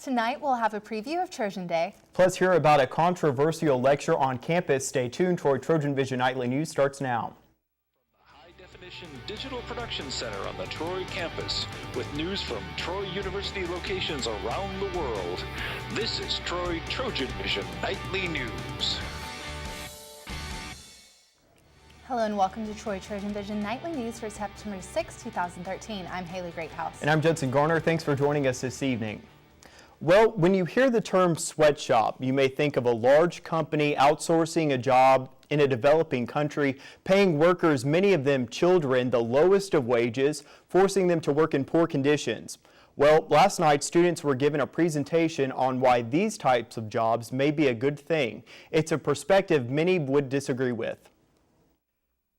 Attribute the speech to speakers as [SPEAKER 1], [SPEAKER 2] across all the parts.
[SPEAKER 1] Tonight, we'll have a preview of Trojan Day.
[SPEAKER 2] Plus, hear about a controversial lecture on campus. Stay tuned. TrojanVision Nightly News starts now.
[SPEAKER 3] High-definition digital production center on the Troy campus with news from Troy University locations around the world. This is TrojanVision Nightly News.
[SPEAKER 1] Hello and welcome to TrojanVision Nightly News for September 6, 2013. I'm Haley Greathouse.
[SPEAKER 2] And I'm Judson Garner. Thanks for joining us this evening. Well, when you hear the term sweatshop, you may think of a large company outsourcing a job in a developing country, paying workers, many of them children, the lowest of wages, forcing them to work in poor conditions. Well, last night, students were given a presentation on why these types of jobs may be a good thing. It's a perspective many would disagree with.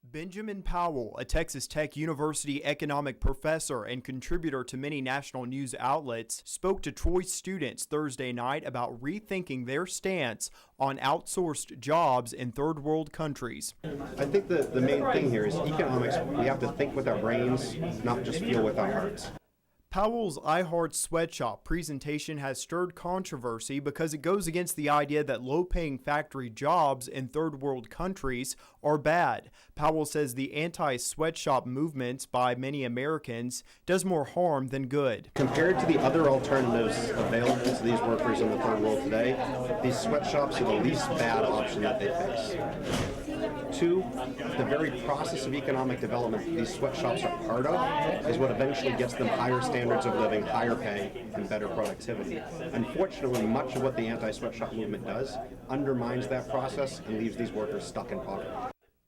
[SPEAKER 2] Benjamin Powell, a Texas Tech University economic professor and contributor to many national news outlets, spoke to Troy students Thursday night about rethinking their stance on outsourced jobs in third world countries.
[SPEAKER 4] I think the main thing here is economics. We have to think with our brains, not just feel with our hearts.
[SPEAKER 2] Powell's I Heart Sweatshop presentation has stirred controversy because it goes against the idea that low-paying factory jobs in third world countries are bad. Powell says the anti-sweatshop movement by many Americans does more harm than good.
[SPEAKER 4] Compared to the other alternatives available to these workers in the third world today, these sweatshops are the least bad option that they face. Two, the very process of economic development these sweatshops are part of is what eventually gets them higher standards of living, higher pay, and better productivity. Unfortunately, much of what the anti-sweatshop movement does undermines that process and leaves these workers stuck in poverty.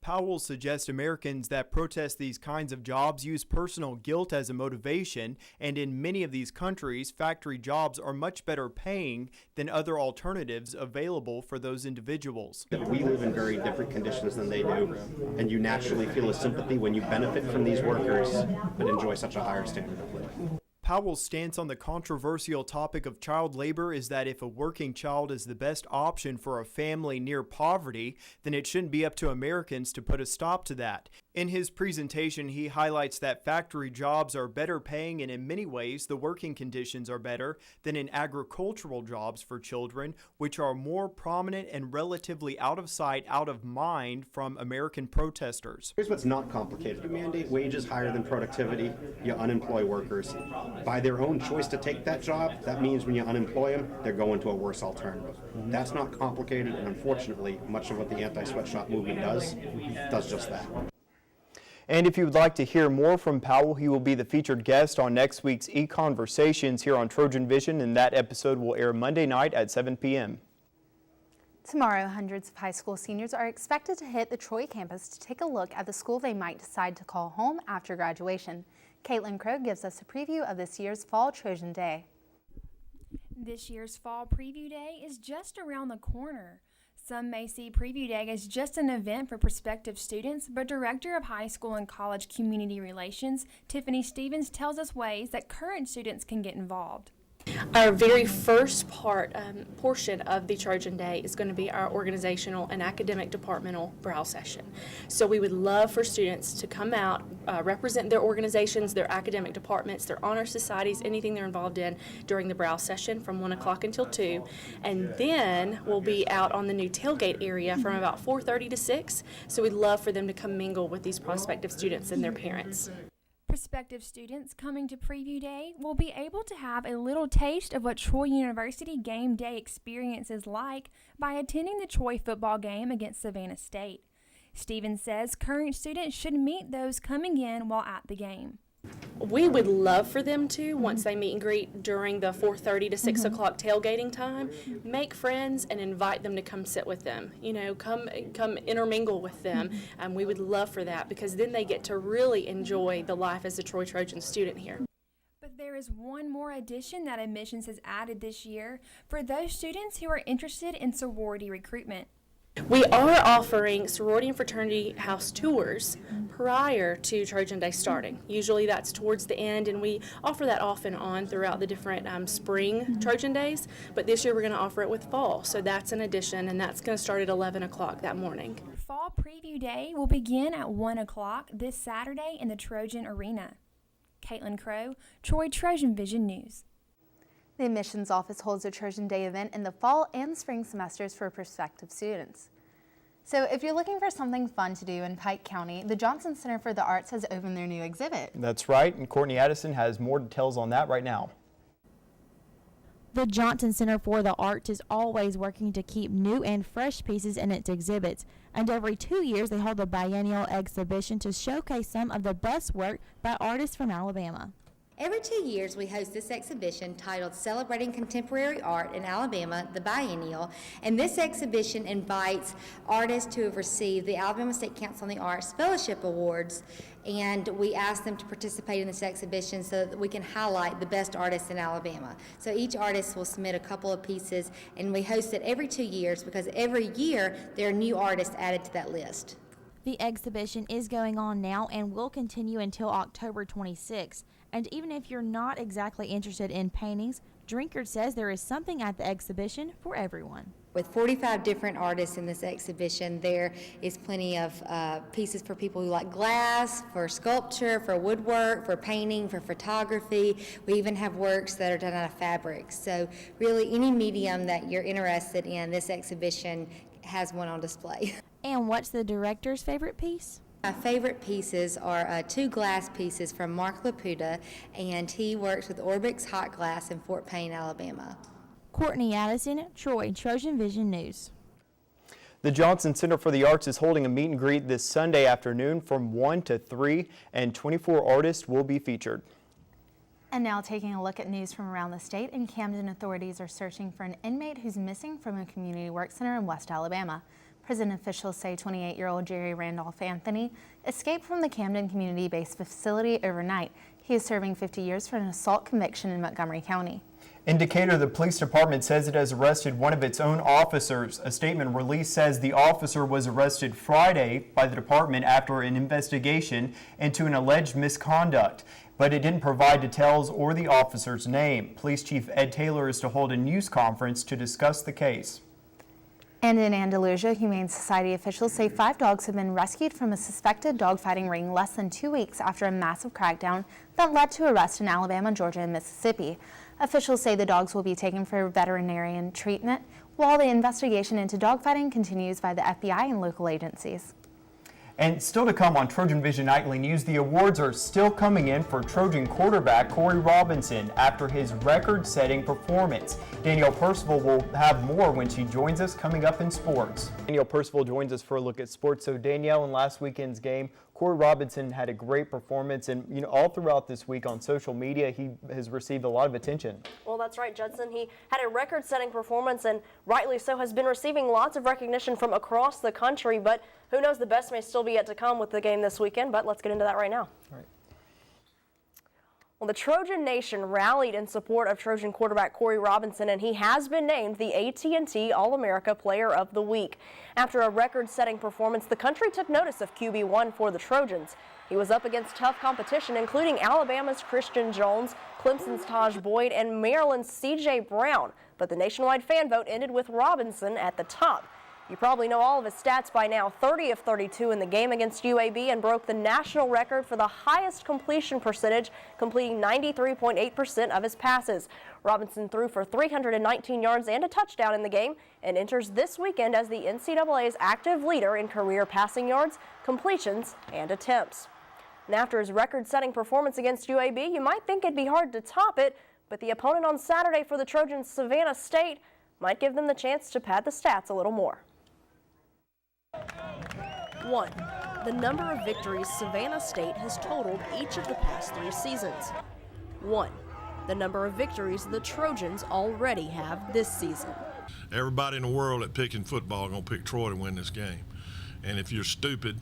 [SPEAKER 2] Powell suggests Americans that protest these kinds of jobs use personal guilt as a motivation, and in many of these countries, factory jobs are much better paying than other alternatives available for those individuals.
[SPEAKER 4] We live in very different conditions than they do, and you naturally feel a sympathy when you benefit from these workers but enjoy such a higher standard of living.
[SPEAKER 2] Powell's stance on the controversial topic of child labor is that if a working child is the best option for a family near poverty, then it shouldn't be up to Americans to put a stop to that. In his presentation, he highlights that factory jobs are better paying, and in many ways, the working conditions are better than in agricultural jobs for children, which are more prominent and relatively out of sight, out of mind from American protesters.
[SPEAKER 4] Here's what's not complicated. You mandate wages higher than productivity, you unemploy workers. By their own choice to take that job, that means when you unemploy them, they're going to a worse alternative. That's not complicated, and unfortunately, much of what the anti-sweatshop movement does just that.
[SPEAKER 2] And if you would like to hear more from Powell, he will be the featured guest on next week's E-Conversations here on Trojan Vision, and that episode will air Monday night at 7 p.m.
[SPEAKER 1] Tomorrow, hundreds of high school seniors are expected to hit the Troy campus to take a look at the school they might decide to call home after graduation. Caitlin Crow gives us a preview of this year's Fall Trojan Day.
[SPEAKER 5] This year's Fall Preview Day is just around the corner. Some may see Preview Day as just an event for prospective students, but Director of High School and College Community Relations, Tiffany Stevens, tells us ways that current students can get involved.
[SPEAKER 6] Our very first portion of the Trojan Day is going to be our organizational and academic departmental brow session. So we would love for students to come out, represent their organizations, their academic departments, their honor societies, anything they're involved in during the brow session from 1 o'clock until 2. And then we'll be out on the new tailgate area from about 4:30 to 6. So we'd love for them to come mingle with these prospective students and their parents.
[SPEAKER 5] Prospective students coming to Preview Day will be able to have a little taste of what Troy University game day experience is like by attending the Troy football game against Savannah State. Stevens says current students should meet those coming in while at the game.
[SPEAKER 6] We would love for them to, once they meet and greet during the 4:30 to 6 o'clock tailgating time, make friends and invite them to come sit with them. You know, come intermingle with them. And we would love for that because then they get to really enjoy the life as a Troy Trojan student here.
[SPEAKER 5] But there is one more addition that admissions has added this year for those students who are interested in sorority recruitment.
[SPEAKER 6] We are offering sorority and fraternity house tours prior to Trojan Day starting. Usually that's towards the end, and we offer that off and on throughout the different spring Trojan Days, but this year we're going to offer it with fall, so that's an addition, and that's going to start at 11 o'clock that morning.
[SPEAKER 5] Fall Preview Day will begin at 1 o'clock this Saturday in the Trojan Arena. Caitlin Crow, Troy TrojanVision News.
[SPEAKER 1] The admissions office holds a Trojan Day event in the fall and spring semesters for prospective students. So if you're looking for something fun to do in Pike County, the Johnson Center for the Arts has opened their new exhibit.
[SPEAKER 2] That's right, and Courtney Addison has more details on that right now.
[SPEAKER 7] The Johnson Center for the Arts is always working to keep new and fresh pieces in its exhibits, and every 2 years they hold a biennial exhibition to showcase some of the best work by artists from Alabama.
[SPEAKER 8] Every 2 years, we host this exhibition titled Celebrating Contemporary Art in Alabama, the Biennial, and this exhibition invites artists who have received the Alabama State Council on the Arts Fellowship Awards, and we ask them to participate in this exhibition so that we can highlight the best artists in Alabama. So each artist will submit a couple of pieces, and we host it every 2 years because every year there are new artists added to that list.
[SPEAKER 7] The exhibition is going on now and will continue until October 26th. And even if you're not exactly interested in paintings, Drinkard says there is something at the exhibition for everyone.
[SPEAKER 8] With 45 different artists in this exhibition, there is plenty of pieces for people who like glass, for sculpture, for woodwork, for painting, for photography. We even have works that are done out of fabrics. So really any medium that you're interested in, this exhibition has one on display.
[SPEAKER 7] And what's the director's favorite piece?
[SPEAKER 8] My favorite pieces are 2 glass pieces from Mark Laputa, and he works with Orbix Hot Glass in Fort Payne, Alabama.
[SPEAKER 7] Courtney Addison, Troy, TrojanVision News.
[SPEAKER 2] The Johnson Center for the Arts is holding a meet and greet this Sunday afternoon from 1 to 3, and 24 artists will be featured.
[SPEAKER 1] And now taking a look at news from around the state, and Camden authorities are searching for an inmate who's missing from a community work center in West Alabama. Prison officials say 28-year-old Jerry Randolph Anthony escaped from the Camden community-based facility overnight. He is serving 50 years for an assault conviction in Montgomery County.
[SPEAKER 2] In Decatur, the police department says it has arrested one of its own officers. A statement released says the officer was arrested Friday by the department after an investigation into an alleged misconduct, but it didn't provide details or the officer's name. Police Chief Ed Taylor is to hold a news conference to discuss the case.
[SPEAKER 1] And in Andalusia, Humane Society officials say 5 dogs have been rescued from a suspected dogfighting ring less than 2 weeks after a massive crackdown that led to arrests in Alabama, Georgia, and Mississippi. Officials say the dogs will be taken for veterinarian treatment while the investigation into dogfighting continues by the FBI and local agencies.
[SPEAKER 2] And still to come on TrojanVision Nightly News, the awards are still coming in for Trojan quarterback Corey Robinson after his record-setting performance. Danielle Percival will have more when she joins us coming up in sports. Danielle Percival joins us for a look at sports. So Danielle, in last weekend's game, Corey Robinson had a great performance, and all throughout this week on social media, he has received a lot of attention.
[SPEAKER 9] Well, that's right, Judson. He had a record-setting performance, and rightly so, has been receiving lots of recognition from across the country, but who knows, the best may still be yet to come with the game this weekend, but let's get into that right now.
[SPEAKER 2] All right.
[SPEAKER 9] Well, the Trojan Nation rallied in support of Trojan quarterback Corey Robinson, and he has been named the AT&T All-America Player of the Week. After a record-setting performance, the country took notice of QB1 for the Trojans. He was up against tough competition, including Alabama's Christian Jones, Clemson's Taj Boyd, and Maryland's C.J. Brown. But the nationwide fan vote ended with Robinson at the top. You probably know all of his stats by now. 30 of 32 in the game against UAB, and broke the national record for the highest completion percentage, completing 93.8% of his passes. Robinson threw for 319 yards and a touchdown in the game, and enters this weekend as the NCAA's active leader in career passing yards, completions, and attempts. And after his record-setting performance against UAB, you might think it'd be hard to top it, but the opponent on Saturday for the Trojans, Savannah State, might give them the chance to pad the stats a little more. 1. The number of victories Savannah State has totaled each of the past 3 seasons. 1. The number of victories the Trojans already have this season.
[SPEAKER 10] Everybody in the world at picking football is going to pick Troy to win this game. And if you're stupid,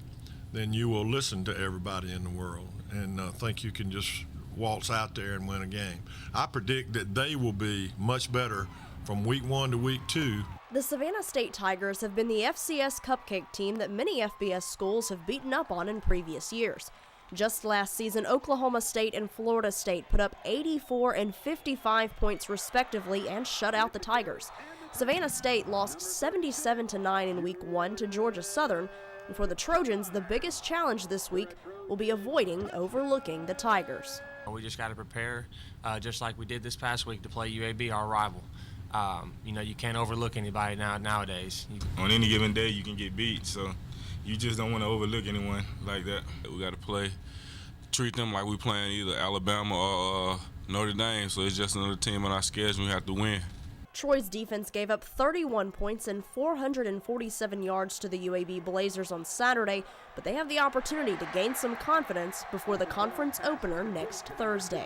[SPEAKER 10] then you will listen to everybody in the world and think you can just waltz out there and win a game. I predict that they will be much better from week 1 to week 2.
[SPEAKER 9] The Savannah State Tigers have been the FCS cupcake team that many FBS schools have beaten up on in previous years. Just last season, Oklahoma State and Florida State put up 84 and 55 points respectively and shut out the Tigers. Savannah State lost 77-9 in week 1 to Georgia Southern, And for the Trojans, the biggest challenge this week will be avoiding overlooking the Tigers.
[SPEAKER 11] We just got to prepare, just like we did this past week, to play UAB, our rival. You know, you can't overlook anybody nowadays.
[SPEAKER 12] On any given day, you can get beat, so you just don't want to overlook anyone like that. We got to treat them like we playing either Alabama or Notre Dame, so it's just another team on our schedule we have to win.
[SPEAKER 9] Troy's defense gave up 31 points and 447 yards to the UAB Blazers on Saturday, but they have the opportunity to gain some confidence before the conference opener next Thursday.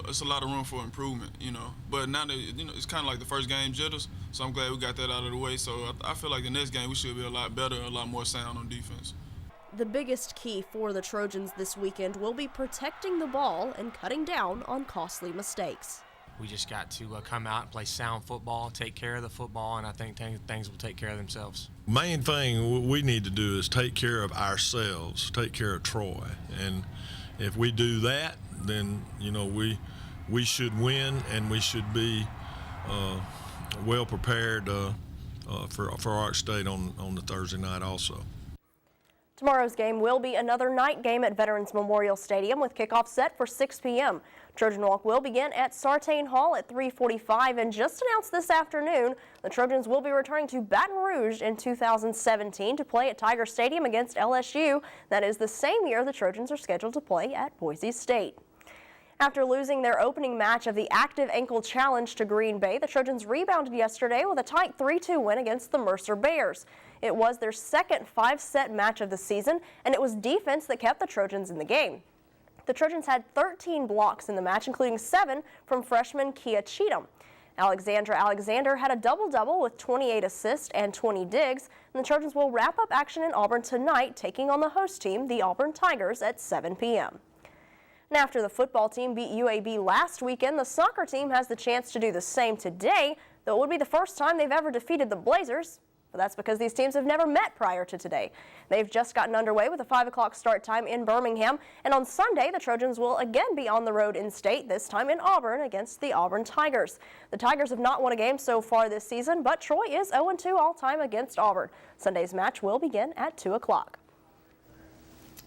[SPEAKER 13] It's a lot of room for improvement, you know, but now that, you know, it's kind of like the first game jitters, so I'm glad we got that out of the way. So I feel like the next game we should be a lot better, a lot more sound on defense.
[SPEAKER 9] The biggest key for the Trojans this weekend will be protecting the ball and cutting down on costly mistakes.
[SPEAKER 11] We just got to come out and play sound football, take care of the football, and I think things will take care of themselves.
[SPEAKER 10] Main thing we need to do is take care of ourselves, take care of Troy. And if we do that, then, you know, we should win, and we should be well prepared for Arch State on the Thursday night also.
[SPEAKER 9] Tomorrow's game will be another night game at Veterans Memorial Stadium with kickoff set for 6 p.m. Trojan Walk will begin at Sartain Hall at 3:45, and just announced this afternoon, the Trojans will be returning to Baton Rouge in 2017 to play at Tiger Stadium against LSU. That is the same year the Trojans are scheduled to play at Boise State. After losing their opening match of the Active Ankle Challenge to Green Bay, the Trojans rebounded yesterday with a tight 3-2 win against the Mercer Bears. It was their second 5-set match of the season, and it was defense that kept the Trojans in the game. The Trojans had 13 blocks in the match, including 7 from freshman Kia Cheatham. Alexandra Alexander had a double-double with 28 assists and 20 digs, and the Trojans will wrap up action in Auburn tonight, taking on the host team, the Auburn Tigers, at 7 p.m. And after the football team beat UAB last weekend, the soccer team has the chance to do the same today, though it would be the first time they've ever defeated the Blazers. But that's because these teams have never met prior to today. They've just gotten underway with a 5 o'clock start time in Birmingham, and on Sunday, the Trojans will again be on the road in state, this time in Auburn against the Auburn Tigers. The Tigers have not won a game so far this season, but Troy is 0-2 all-time against Auburn. Sunday's match will begin at 2 o'clock.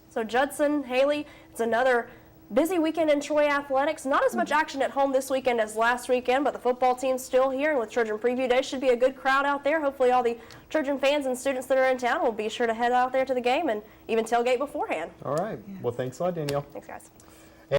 [SPEAKER 9] So Judson, Haley, it's another busy weekend in Troy athletics. Not as much action at home this weekend as last weekend, but the football team's still here, and with Trojan Preview Day, should be a good crowd out there. Hopefully all the Trojan fans and students that are in town will be sure to head out there to the game and even tailgate beforehand.
[SPEAKER 2] All right. Well, thanks a lot, Danielle.
[SPEAKER 9] Thanks, guys.